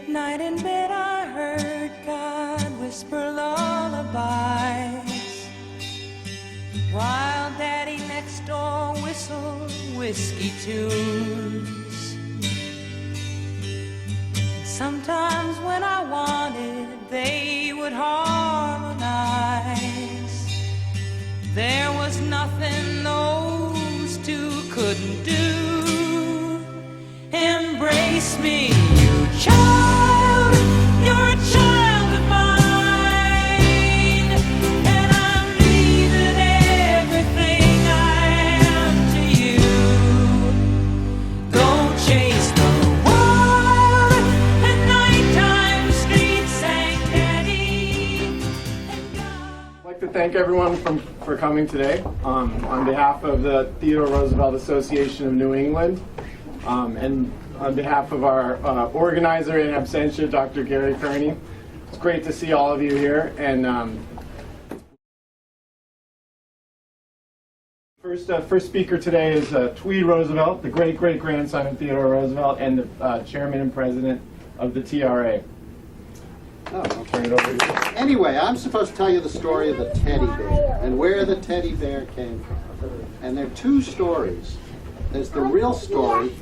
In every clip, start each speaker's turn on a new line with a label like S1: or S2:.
S1: At night in bed I heard God whisper lullabies, while Daddy next door whistled whiskey tunes. Sometimes when I wanted, they would harmonize. There was nothing those two couldn't do. Embrace me, you child, you're a child of mine, and I'm leaving everything I am to you. Go chase the wild at nighttime streets, St. Teddy and God.
S2: I'd like to thank everyone for coming today on behalf of the Theodore Roosevelt Association of New England. And on behalf of our organizer in absentia, Dr. Gary Kearney. It's great to see all of you here. And first speaker today is Tweed Roosevelt, the great-great-grandson of Theodore Roosevelt and the chairman and president of the TRA.
S3: Oh,
S2: I'll turn it over to you.
S3: anyway, I'm supposed to tell you the story of the teddy bear and where the teddy bear came from. And there are two stories. There's the real story,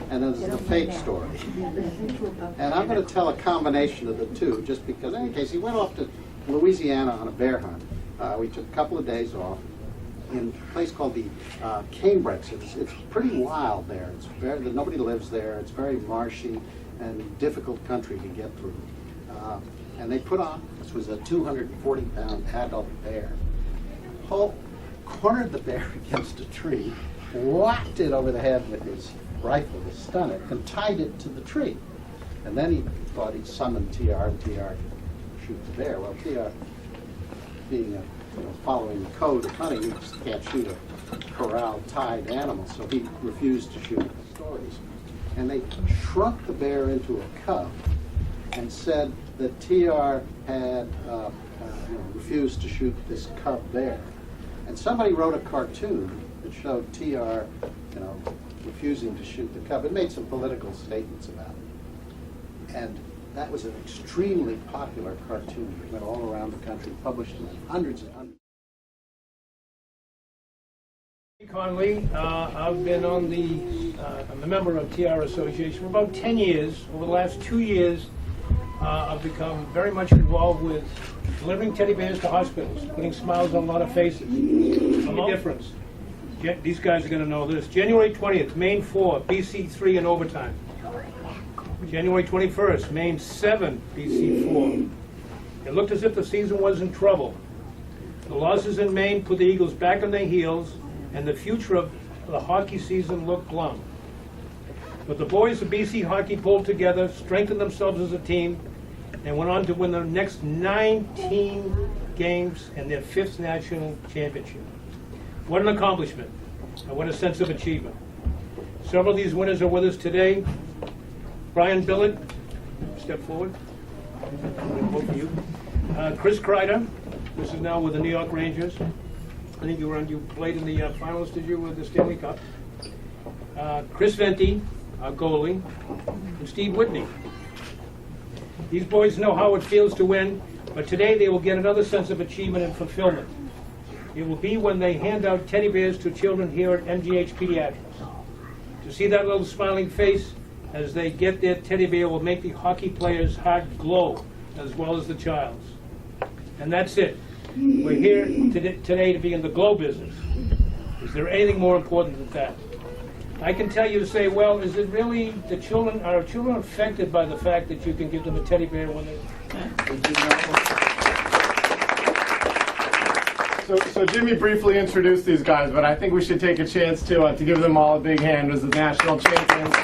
S3: and there's the fake story. And I'm going to tell a combination of the two, just because, in any case, he went off to Louisiana on a bear hunt. We took a couple of days off in a place called the Canebreaks. It's pretty wild there. Nobody lives there. It's very marshy and difficult country to get through. And they put on, this was a 240-pound adult bear. Hull cornered the bear against a tree, whacked it over the head with his rifle to stun it, and tied it to the tree. And then he thought he'd summon TR, and TR could shoot the bear. Well, TR, being following the code of hunting, you just can't shoot a corralled, tied animal, so he refused to shoot the stories. And they shrunk the bear into a cub and said that TR had refused to shoot this cub bear. And somebody wrote a cartoon that showed TR, refusing to shoot the cub. It made some political statements about it. And that was an extremely popular cartoon. It went all around the country, published in hundreds and hundreds.
S4: Conley, I've been I'm a member of TR Association for about 10 years. Over the last 2 years, I've become very much involved with delivering teddy bears to hospitals, putting smiles on a lot of faces. The difference. These guys are going to know this. January 20th, Maine 4, BC 3 in overtime. January 21st, Maine 7, BC 4. It looked as if the season was in trouble. The losses in Maine put the Eagles back on their heels, and the future of the hockey season looked glum. But the boys of BC Hockey pulled together, strengthened themselves as a team, and went on to win their next 19 games and their 5th national championship. What an accomplishment, and what a sense of achievement. Several of these winners are with us today. Brian Billett, step forward. Both of you. Chris Kreider, this is now with the New York Rangers. I think you played in the finals, did you, with the Stanley Cup? Chris Venti, our goalie, and Steve Whitney. These boys know how it feels to win, but today they will get another sense of achievement and fulfillment. It will be when they hand out teddy bears to children here at MGH Pediatrics. To see that little smiling face as they get their teddy bear will make the hockey player's heart glow, as well as the child's. And that's it. We're here today to be in the glow business. Is there anything more important than that? I can tell you to say, well, is it really are children affected by the fact that you can give them a teddy bear when they...
S2: So Jimmy briefly introduced these guys, but I think we should take a chance to give them all a big hand as the national champions. We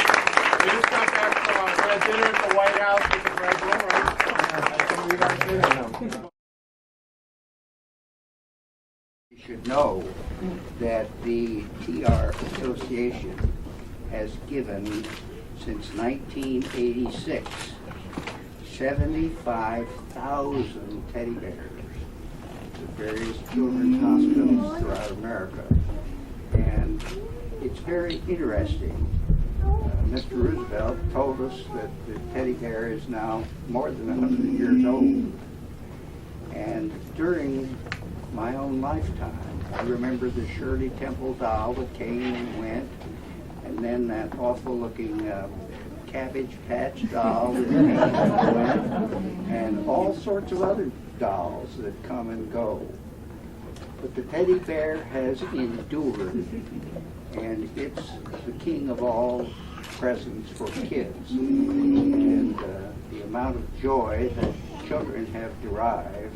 S2: just got back from dinner at the White House with the president, right?
S5: You should know that the TR Association has given, since 1986, 75,000 teddy bears to various children's hospitals throughout America. And it's very interesting Mr. Roosevelt told us that the teddy bear is now more than 100 years old. And during my own lifetime, I remember the Shirley Temple doll that came and went, and then that awful-looking Cabbage Patch doll that came and went, and all sorts of other dolls that come and go. But the teddy bear has endured, and it's the king of all presents for kids. And the amount of joy that children have derived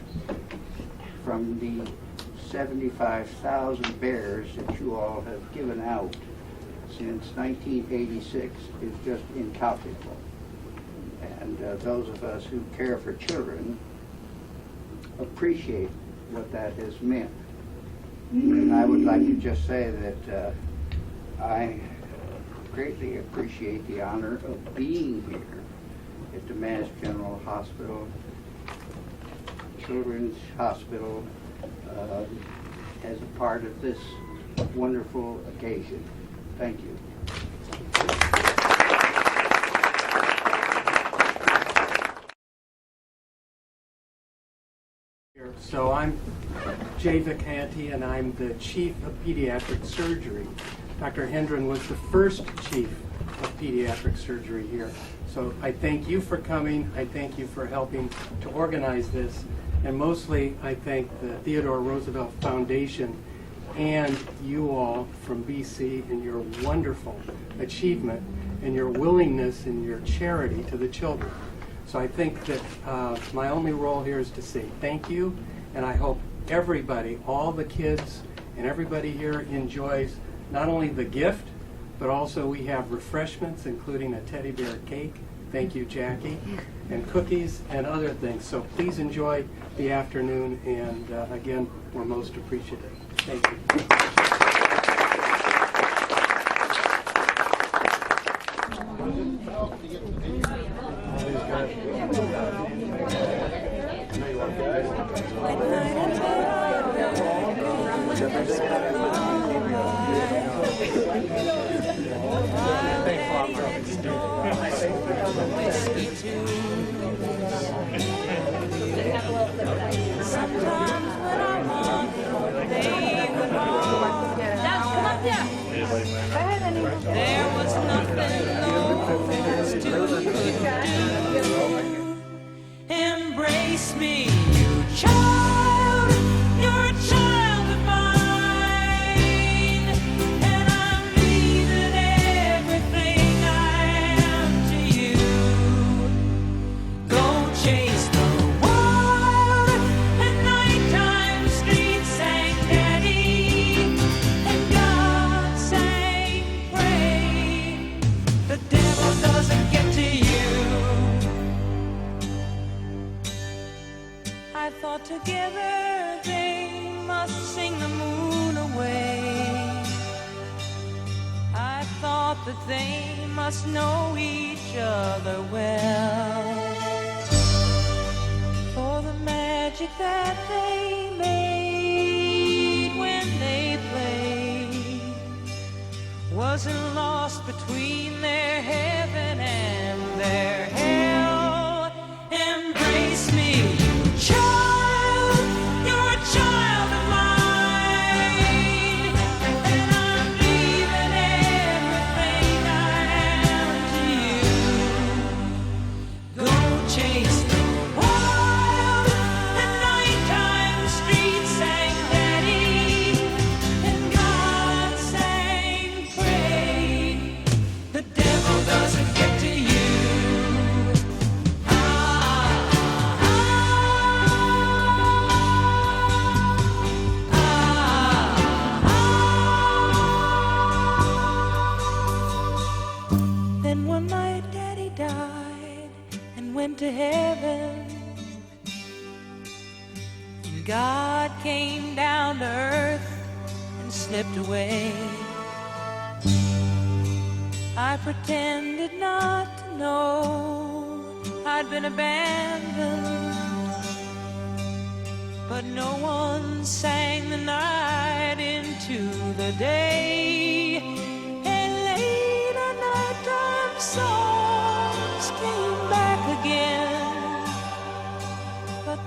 S5: from the 75,000 bears that you all have given out since 1986 is just incalculable. And those of us who care for children appreciate what that has meant. And I would like to just say that I greatly appreciate the honor of being here at the Mass General Hospital, Children's Hospital, as a part of this wonderful occasion. Thank you.
S6: So I'm Jay Vicanti, and I'm the Chief of Pediatric Surgery. Dr. Hendren was the first Chief of Pediatric Surgery here. So I thank you for coming. I thank you for helping to organize this. And mostly I thank the Theodore Roosevelt Foundation and you all from BC and your wonderful achievement and your willingness and your charity to the children. So I think that my only role here is to say thank you, and I hope everybody, all the kids and everybody here enjoys not only the gift, but also we have refreshments, including a teddy bear cake. Thank you, Jackie, and cookies and other things. So please enjoy the afternoon, and again, we're most appreciative. Thank you.
S1: There was nothing those two could do. Embrace me, you child, you're a child of mine, and I'm leaving everything I am to you. Go chase the wild, at nighttime streets sang daddy, and God sang pray. The devil doesn't get to you. I thought together they must sing the moon away. I thought that they must know each other well. For the magic that they made when they played wasn't lost between their heaven and their hell. Embrace me, you child, you're a child of mine, and I'm leaving everything I am to you. Go chase the wild, the nighttime streets sang daddy, and God sang pray. The devil doesn't get to you. Then one night daddy died and went to heaven, and God came down to earth and slipped away. I pretended not to know I'd been abandoned, but no one sang the night into the day. And late at night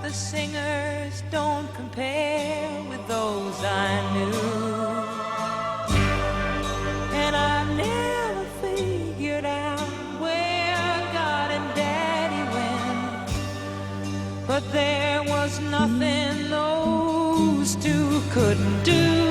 S1: the singers don't compare with those I knew. And I never figured out where God and Daddy went, but there was nothing those two couldn't do.